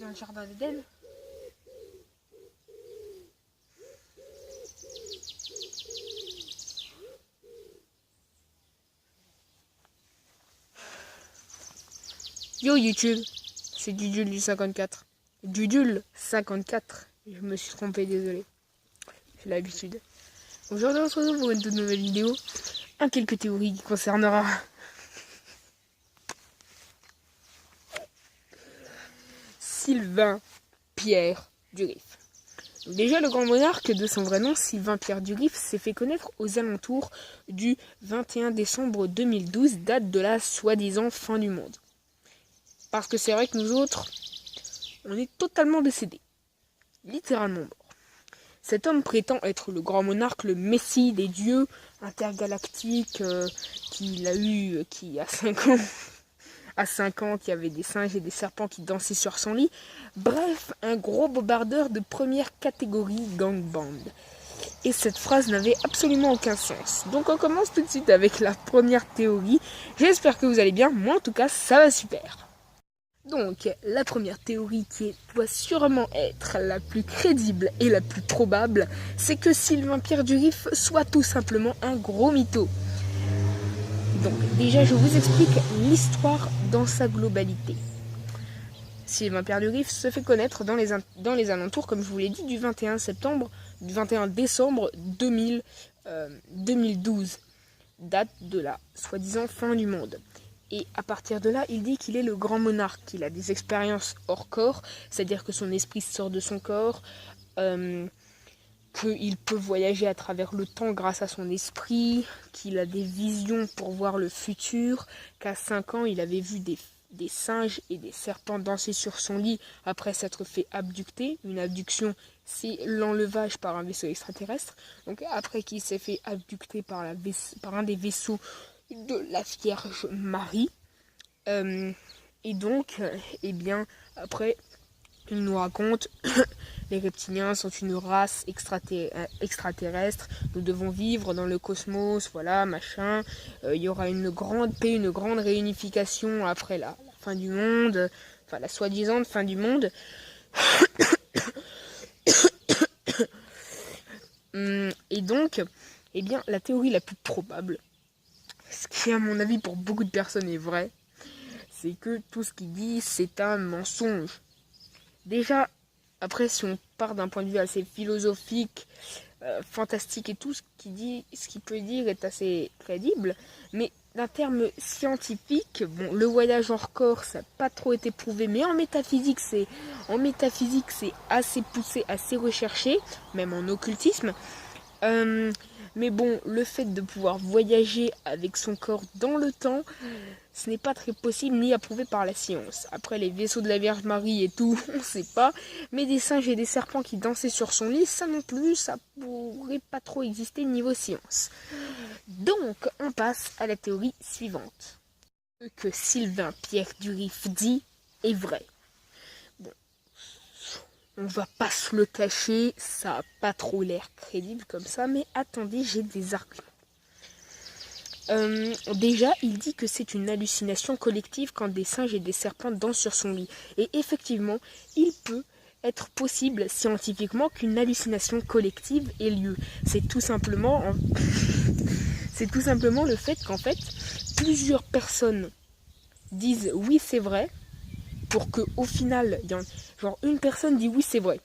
dans le jardin d'Éden. Yo YouTube, c'est Dudule du 54. Dudule 54. Je me suis trompé, désolé. J'ai l'habitude. Aujourd'hui on se retrouve pour une toute nouvelle vidéo. Quelques théories qui concernera Sylvain Pierre Durif. Déjà, le grand monarque, de son vrai nom, Sylvain Pierre Durif, s'est fait connaître aux alentours du 21 décembre 2012, date de la soi-disant fin du monde. Parce que c'est vrai que nous autres, on est totalement décédés. Littéralement morts. Cet homme prétend être le grand monarque, le messie des dieux intergalactiques qu'il a eu, qui a 5 ans, qu'il y avait des singes et des serpents qui dansaient sur son lit. Bref, un gros bobardeur de première catégorie gangbang. Et cette phrase n'avait absolument aucun sens. Donc on commence tout de suite avec la première théorie. J'espère que vous allez bien, moi en tout cas ça va super. Donc, la première théorie qui doit sûrement être la plus crédible et la plus probable, c'est que Sylvain Pierre Durif soit tout simplement un gros mytho. Donc, déjà, je vous explique l'histoire dans sa globalité. Sylvain Pierre Durif se fait connaître dans les alentours, comme je vous l'ai dit, du 21 décembre 2012, date de la soi-disant fin du monde. Et à partir de là, il dit qu'il est le grand monarque, qu'il a des expériences hors corps, c'est-à-dire que son esprit sort de son corps, qu'il peut voyager à travers le temps grâce à son esprit, qu'il a des visions pour voir le futur, qu'à 5 ans, il avait vu des singes et des serpents danser sur son lit après s'être fait abducter. Une abduction, c'est l'enlevage par un vaisseau extraterrestre. Donc après qu'il s'est fait abducter par un des vaisseaux de la Vierge Marie. Et donc, eh bien, après, il nous raconte les reptiliens sont une race extraterrestre. Nous devons vivre dans le cosmos, voilà, machin. Il y aura une grande paix, une grande réunification après la fin du monde, enfin la soi-disant fin du monde. Et donc, eh bien, la théorie la plus probable, ce qui à mon avis pour beaucoup de personnes est vrai, c'est que tout ce qu'il dit c'est un mensonge. Déjà, après si on part d'un point de vue assez philosophique, fantastique et tout, ce qu'il peut dire est assez crédible, mais d'un terme scientifique, bon, le voyage hors corps ça n'a pas trop été prouvé, mais en métaphysique c'est assez poussé, assez recherché, même en occultisme. Mais bon, le fait de pouvoir voyager avec son corps dans le temps, ce n'est pas très possible ni approuvé par la science. Après les vaisseaux de la Vierge Marie et tout, on sait pas. Mais des singes et des serpents qui dansaient sur son lit, ça non plus, ça pourrait pas trop exister niveau science. Donc, on passe à la théorie suivante. Ce que Sylvain Pierre Durif dit est vrai. Bon, on va pas se le cacher, ça a pas trop l'air crédible comme ça, mais attendez, j'ai des arguments. Déjà, il dit que c'est une hallucination collective quand des singes et des serpents dansent sur son lit. Et effectivement, il peut être possible scientifiquement qu'une hallucination collective ait lieu. C'est tout simplement le fait qu'en fait, plusieurs personnes disent oui c'est vrai, pour que au final, genre une personne dit oui c'est vrai.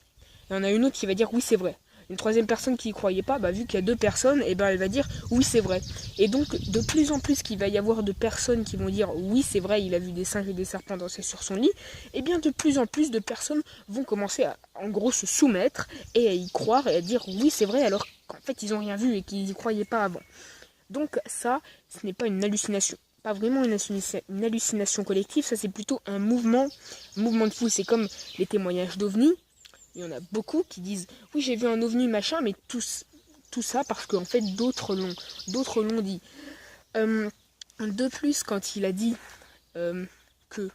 Il y en a une autre qui va dire oui c'est vrai. Une troisième personne qui y croyait pas, vu qu'il y a deux personnes, et elle va dire oui c'est vrai. Et donc de plus en plus qu'il va y avoir de personnes qui vont dire oui c'est vrai, il a vu des singes et des serpents danser sur son lit, et bien de plus en plus de personnes vont commencer à en gros se soumettre et à y croire et à dire oui c'est vrai alors qu'en fait ils ont rien vu et qu'ils y croyaient pas avant. Donc ça, ce n'est pas une hallucination. Pas vraiment une hallucination collective, ça c'est plutôt un mouvement de foule. C'est comme les témoignages d'OVNI. Il y en a beaucoup qui disent oui j'ai vu un ovni machin, mais tout ça parce qu'en fait d'autres l'ont dit. De plus, quand il a dit que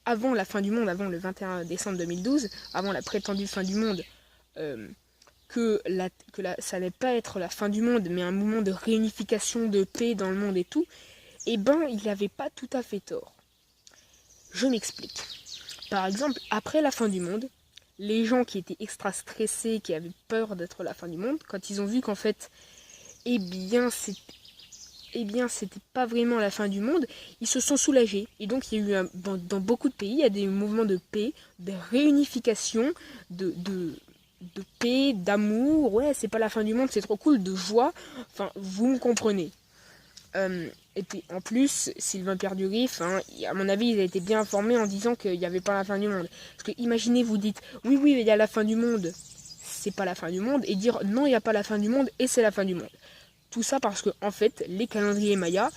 avant la fin du monde, avant le 21 décembre 2012, avant la prétendue fin du monde, ça n'allait pas être la fin du monde, mais un mouvement de réunification, de paix dans le monde et tout, il n'avait pas tout à fait tort. Je m'explique. Par exemple, après la fin du monde, les gens qui étaient extra stressés, qui avaient peur d'être la fin du monde, quand ils ont vu qu'en fait, eh bien, c'était pas vraiment la fin du monde, ils se sont soulagés. Et donc, il y a eu dans beaucoup de pays, il y a des mouvements de paix, de réunification, de paix, d'amour. Ouais, c'est pas la fin du monde, c'est trop cool, de joie. Enfin, vous me comprenez. Et puis en plus, Sylvain Pierre du Riff, hein, à mon avis, il a été bien informé en disant qu'il n'y avait pas la fin du monde. Parce que imaginez, vous dites, oui, oui, il y a la fin du monde, c'est pas la fin du monde, et dire non, il n'y a pas la fin du monde, et c'est la fin du monde. Tout ça parce que, en fait, les calendriers Maya,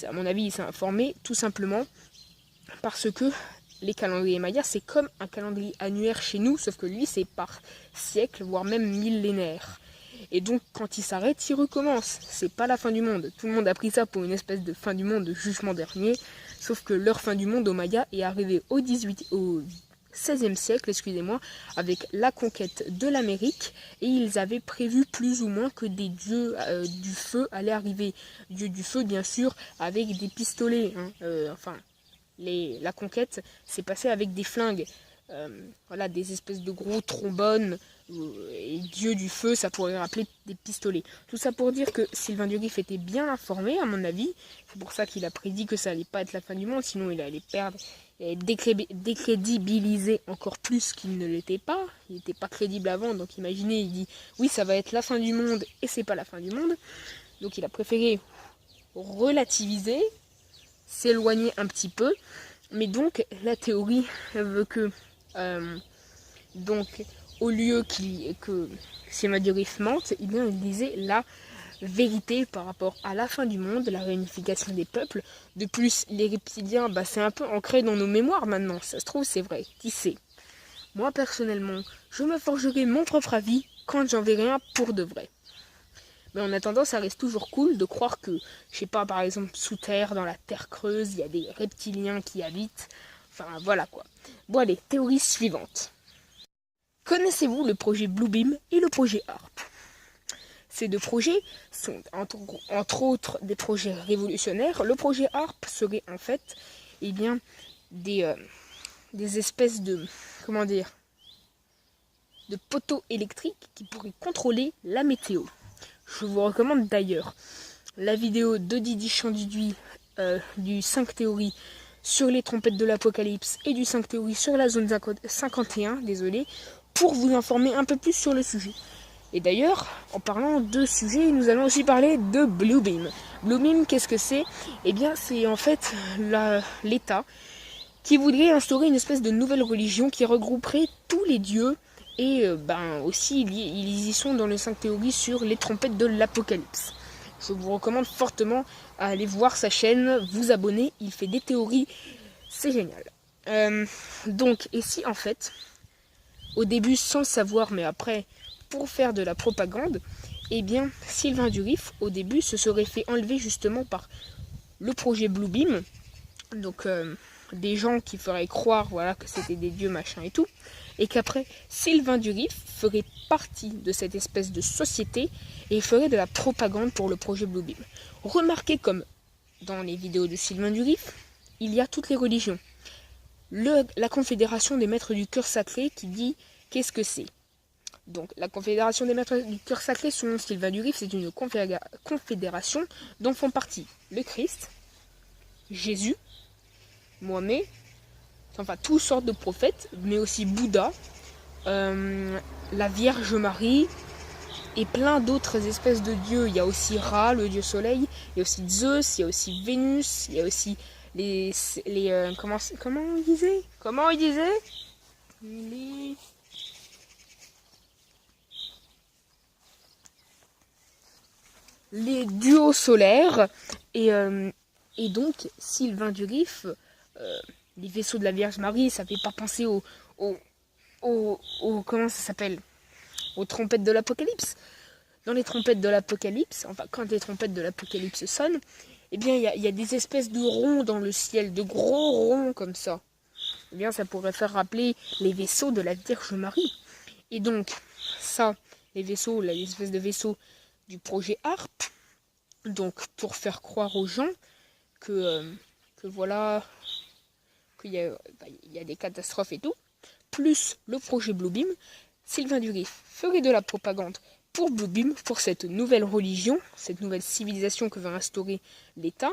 à mon avis, il s'est informé tout simplement parce que les calendriers Maya, c'est comme un calendrier annuaire chez nous, sauf que lui, c'est par siècle, voire même millénaire. Et donc, quand il s'arrête, il recommence. C'est pas la fin du monde. Tout le monde a pris ça pour une espèce de fin du monde, de jugement dernier. Sauf que leur fin du monde au Maya est arrivée au XVIe siècle, excusez-moi, avec la conquête de l'Amérique. Et ils avaient prévu plus ou moins que des dieux du feu allaient arriver. Dieux du feu, bien sûr, avec des pistolets. La conquête s'est passée avec des flingues. Voilà, des espèces de gros trombones. Et Dieu du feu, ça pourrait rappeler des pistolets. Tout ça pour dire que Sylvain Durif était bien informé, à mon avis. C'est pour ça qu'il a prédit que ça allait pas être la fin du monde, sinon il allait perdre et décrédibiliser encore plus qu'il ne l'était pas. Il n'était pas crédible avant, donc imaginez, il dit oui, ça va être la fin du monde et c'est pas la fin du monde. Donc il a préféré relativiser, s'éloigner un petit peu. Mais donc la théorie veut que au lieu que Sylvain Durif mente, eh bien, il disait la vérité par rapport à la fin du monde, la réunification des peuples. De plus, les reptiliens, c'est un peu ancré dans nos mémoires maintenant. Ça se trouve, c'est vrai. Qui sait? Moi, personnellement, je me forgerai mon propre avis quand j'en verrai un pour de vrai. Mais en attendant, ça reste toujours cool de croire que, je sais pas, par exemple, sous terre, dans la terre creuse, il y a des reptiliens qui habitent. Enfin, voilà quoi. Bon, allez, théorie suivante. Connaissez-vous le projet Bluebeam et le projet HARP? Ces deux projets sont entre autres des projets révolutionnaires. Le projet HARP serait en fait des espèces de de poteaux électriques qui pourraient contrôler la météo. Je vous recommande d'ailleurs la vidéo de Didi Chanduduy du 5 théories sur les trompettes de l'apocalypse et du 5 théories sur la zone 51, désolé, pour vous informer un peu plus sur le sujet. Et d'ailleurs, en parlant de sujet, nous allons aussi parler de Bluebeam. Bluebeam, qu'est-ce que c'est? Eh bien, c'est en fait l'État qui voudrait instaurer une espèce de nouvelle religion qui regrouperait tous les dieux. Et aussi, ils y sont dans les 5 théories sur les trompettes de l'apocalypse. Je vous recommande fortement à aller voir sa chaîne, vous abonner, il fait des théories, c'est génial. Et si en fait, au début sans le savoir, mais après, pour faire de la propagande, eh bien, Sylvain Durif, au début, se serait fait enlever justement par le projet Bluebeam, donc des gens qui feraient croire que c'était des dieux, machin et tout, et qu'après, Sylvain Durif ferait partie de cette espèce de société et ferait de la propagande pour le projet Bluebeam. Remarquez comme dans les vidéos de Sylvain Durif, il y a toutes les religions. La Confédération des Maîtres du Cœur Sacré qui dit qu'est-ce que c'est. Donc la Confédération des Maîtres du Cœur Sacré, selon Sylvain Durif, c'est une confédération dont font partie le Christ, Jésus, Mohamed, enfin toutes sortes de prophètes, mais aussi Bouddha, la Vierge Marie et plein d'autres espèces de dieux. Il y a aussi Ra, le dieu soleil, il y a aussi Zeus, il y a aussi Vénus, il y a aussi comment il disait les duos solaires et donc Sylvain Durif, les vaisseaux de la Vierge Marie, ça fait pas penser au comment ça s'appelle, aux trompettes de l'apocalypse. Dans les trompettes de l'apocalypse, enfin quand les trompettes de l'apocalypse sonnent, eh bien il y a des espèces de ronds dans le ciel, de gros ronds comme ça. Eh bien ça pourrait faire rappeler les vaisseaux de la Vierge Marie. Et donc ça, les espèces de vaisseaux du projet HARP, donc pour faire croire aux gens que voilà, il y a des catastrophes et tout, plus le projet Bluebeam, Sylvain Durif ferait de la propagande pour Bluebeam, pour cette nouvelle religion, cette nouvelle civilisation que va instaurer l'État.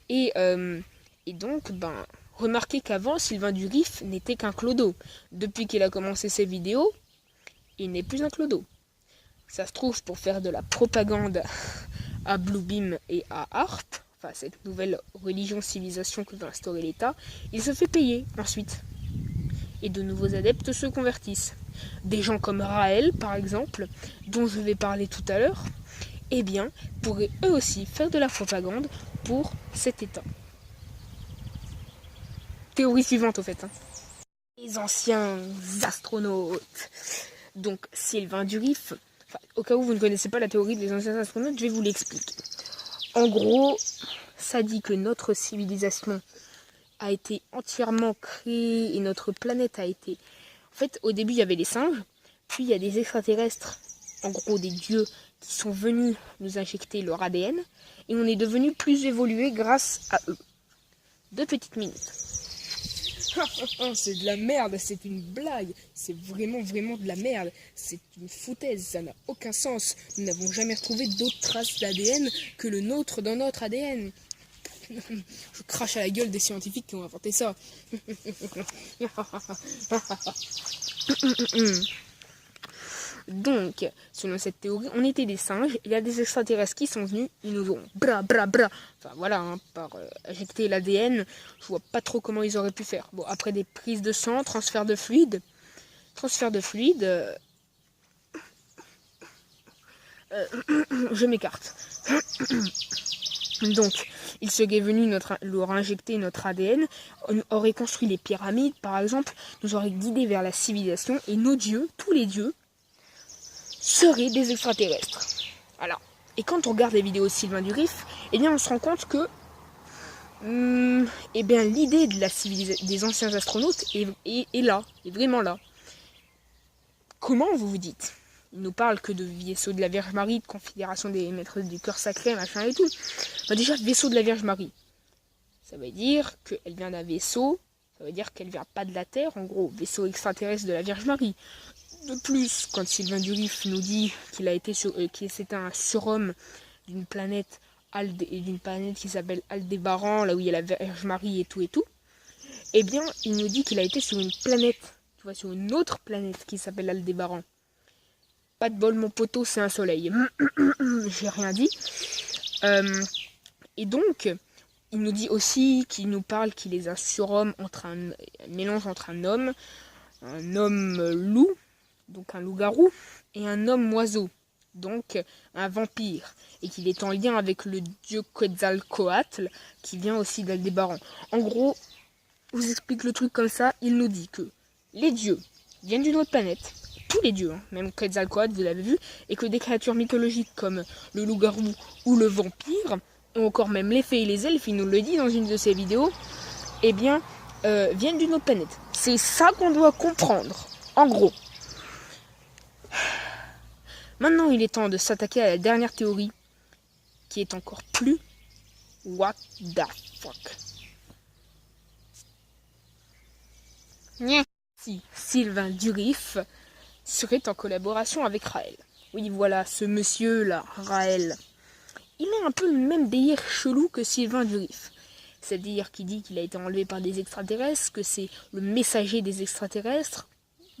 Et donc, remarquez qu'avant, Sylvain Durif n'était qu'un clodo. Depuis qu'il a commencé ses vidéos, il n'est plus un clodo. Ça se trouve, pour faire de la propagande à Bluebeam et à ARP, enfin cette nouvelle religion, civilisation que va instaurer l'État, il se fait payer ensuite. Et de nouveaux adeptes se convertissent. Des gens comme Raël, par exemple, dont je vais parler tout à l'heure, eh bien, pourraient eux aussi faire de la propagande pour cet État. Théorie suivante, au fait. Les anciens astronautes. Donc, Sylvain Durif, au cas où vous ne connaissez pas la théorie des anciens astronautes, je vais vous l'expliquer. En gros, ça dit que notre civilisation a été entièrement créée et notre planète a été... En fait, au début, il y avait les singes, puis il y a des extraterrestres, en gros des dieux, qui sont venus nous injecter leur ADN, et on est devenu plus évolué grâce à eux. 2 petites minutes. C'est de la merde, c'est une blague, c'est vraiment de la merde, c'est une foutaise, ça n'a aucun sens. Nous n'avons jamais retrouvé d'autres traces d'ADN que le nôtre dans notre ADN. Je crache à la gueule des scientifiques qui ont inventé ça. Donc, selon cette théorie, on était des singes, il y a des extraterrestres qui sont venus, ils nous ont enfin voilà, par injecter l'ADN, je vois pas trop comment ils auraient pu faire. Bon, après des prises de sang, transfert de fluide, je m'écarte. Donc, il serait venu leur injecter notre ADN, on aurait construit les pyramides, par exemple, nous aurait guidés vers la civilisation, et nos dieux, tous les dieux, seraient des extraterrestres. Voilà. Et quand on regarde les vidéos de Sylvain Durif, eh bien, on se rend compte que l'idée de la des anciens astronautes est là, est vraiment là. Comment, vous vous dites? Il nous parle que de vaisseau de la Vierge Marie, de confédération des maîtres du cœur sacré, machin et tout. Déjà, vaisseau de la Vierge Marie, ça veut dire qu'elle vient d'un vaisseau, ça veut dire qu'elle vient pas de la Terre, en gros, vaisseau extraterrestre de la Vierge Marie. De plus, quand Sylvain Durif nous dit qu'il a été que c'était un surhomme d'une planète qui s'appelle Aldébaran, là où il y a la Vierge Marie et tout, eh bien, il nous dit qu'il a été sur une planète, tu vois, sur une autre planète qui s'appelle Aldébaran. Pas de bol, mon poteau, c'est un soleil. J'ai rien dit. Et donc, il nous dit aussi qu'il nous parle qu'il est un surhomme, un mélange entre un homme loup, donc un loup-garou, et un homme oiseau, donc un vampire, et qu'il est en lien avec le dieu Quetzalcoatl, qui vient aussi d'Aldébaran. En gros, je vous explique le truc comme ça, il nous dit que les dieux viennent d'une autre planète, tous les dieux, même Quetzalcoatl, vous l'avez vu, et que des créatures mythologiques comme le loup-garou ou le vampire, ou encore même les fées et les elfes, il nous le dit dans une de ses vidéos, eh bien, viennent d'une autre planète. C'est ça qu'on doit comprendre, en gros. Maintenant, il est temps de s'attaquer à la dernière théorie, qui est encore plus what the fuck. Si Sylvain Durif serait en collaboration avec Raël. Oui, voilà, ce monsieur-là, Raël. Il a un peu le même délire chelou que Sylvain Durif. C'est-à-dire qu'il dit qu'il a été enlevé par des extraterrestres, que c'est le messager des extraterrestres,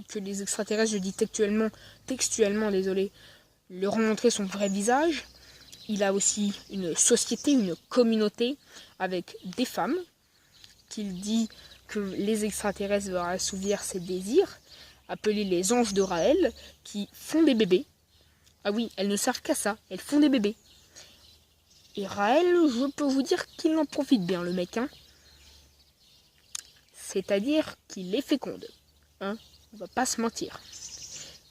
que les extraterrestres, je dis textuellement, désolé, leur ont montré son vrai visage. Il a aussi une société, une communauté avec des femmes, qu'il dit que les extraterrestres vont assouvir ses désirs, appelés les anges de Raël, qui font des bébés. Ah oui, elles ne servent qu'à ça, elles font des bébés. Et Raël, je peux vous dire qu'il en profite bien, le mec, hein. C'est-à-dire qu'il les féconde, hein. On va pas se mentir.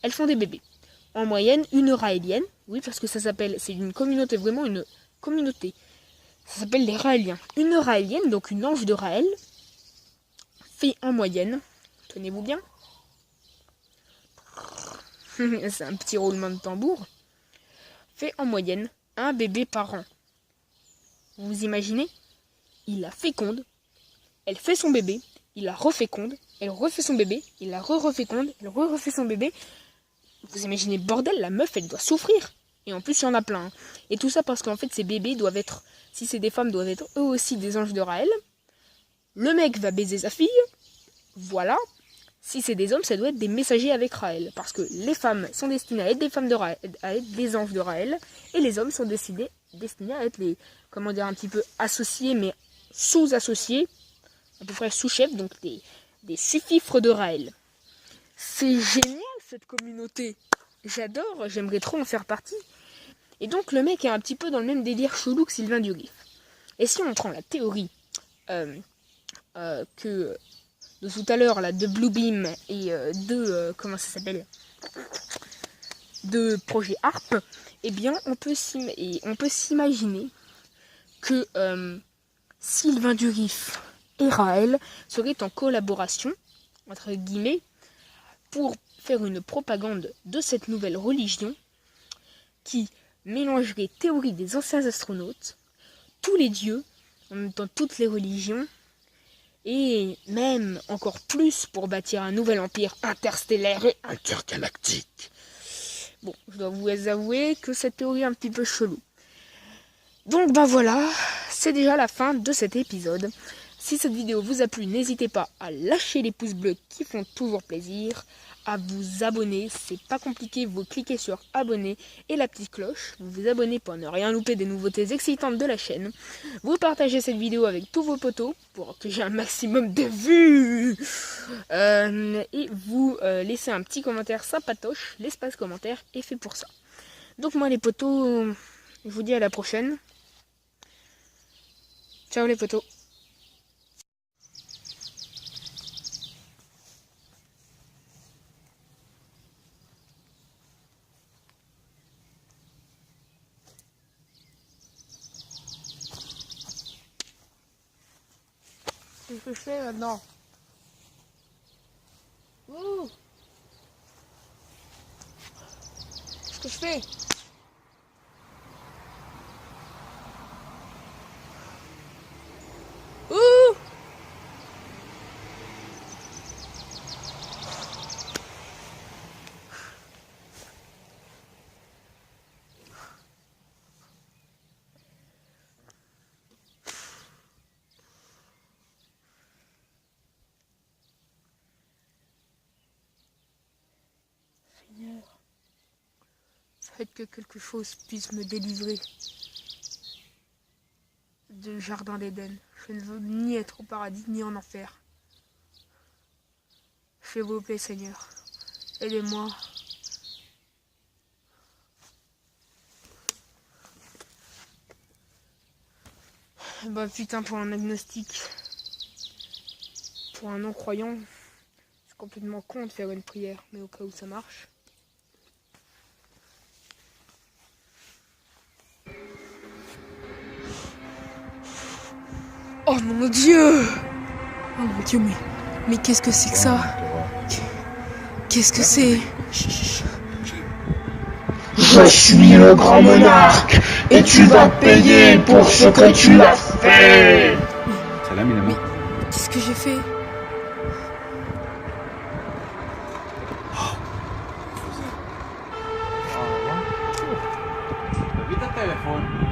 Elles font des bébés. En moyenne, une raélienne, oui, parce que ça s'appelle, c'est une communauté, vraiment une communauté. Ça s'appelle les Raéliens. Une raélienne, donc une ange de Raël, fait en moyenne, tenez-vous bien, c'est un petit roulement de tambour, fait en moyenne un bébé par an. Vous imaginez? Il la féconde, elle fait son bébé, il la reféconde, elle refait son bébé, il la reféconde, elle refait son bébé. Vous imaginez le bordel, la meuf, elle doit souffrir. Et en plus, il y en a plein. Hein. Et tout ça parce qu'en fait, ces bébés doivent être, si c'est des femmes, doivent être eux aussi des anges de Raël. Le mec va baiser sa fille. Voilà. Si c'est des hommes, ça doit être des messagers avec Raël. Parce que les femmes sont destinées à être des femmes de Raël, à être des anges de Raël. Et les hommes sont destinés à être les, comment dire, un petit peu associés, mais sous-associés. À peu près sous-chefs, donc des sous-fifres de Raël. C'est génial cette communauté. J'adore, j'aimerais trop en faire partie. Et donc le mec est un petit peu dans le même délire chelou que Sylvain Durif. Et si on prend la théorie que de tout à l'heure là, de Bluebeam et comment ça s'appelle, de Projet Harp, eh bien on peut s'imaginer que Sylvain Durif et Raël seraient en collaboration, entre guillemets, pour faire une propagande de cette nouvelle religion qui mélangerait théorie des anciens astronautes, tous les dieux, en même temps toutes les religions, et même encore plus pour bâtir un nouvel empire interstellaire et intergalactique. Bon, je dois vous avouer que cette théorie est un petit peu chelou. Donc bah voilà, c'est déjà la fin de cet épisode. Si cette vidéo vous a plu, n'hésitez pas à lâcher les pouces bleus qui font toujours plaisir, à vous abonner, c'est pas compliqué, vous cliquez sur abonner et la petite cloche, vous vous abonnez pour ne rien louper des nouveautés excitantes de la chaîne, vous partagez cette vidéo avec tous vos potos pour que j'ai un maximum de vues, et vous laissez un petit commentaire sympatoche, l'espace commentaire est fait pour ça. Donc moi les potos, je vous dis à la prochaine, ciao les potos. Qu'est-ce que je fais maintenant? Ouh. Qu'est-ce que je fais? Ouh. Seigneur, faites que quelque chose puisse me délivrer du jardin d'Éden. Je ne veux ni être au paradis ni en enfer. S'il vous plaît, Seigneur, aidez-moi. Bah putain, pour un agnostique, pour un non-croyant, c'est complètement con de faire une prière, mais au cas où ça marche. Oh mon Dieu! Oh mon Dieu, mais qu'est-ce que c'est que ça? Qu'est-ce que c'est? Je suis le grand monarque et tu vas payer pour ce que tu as fait. Mais qu'est-ce que j'ai fait? Vite le téléphone.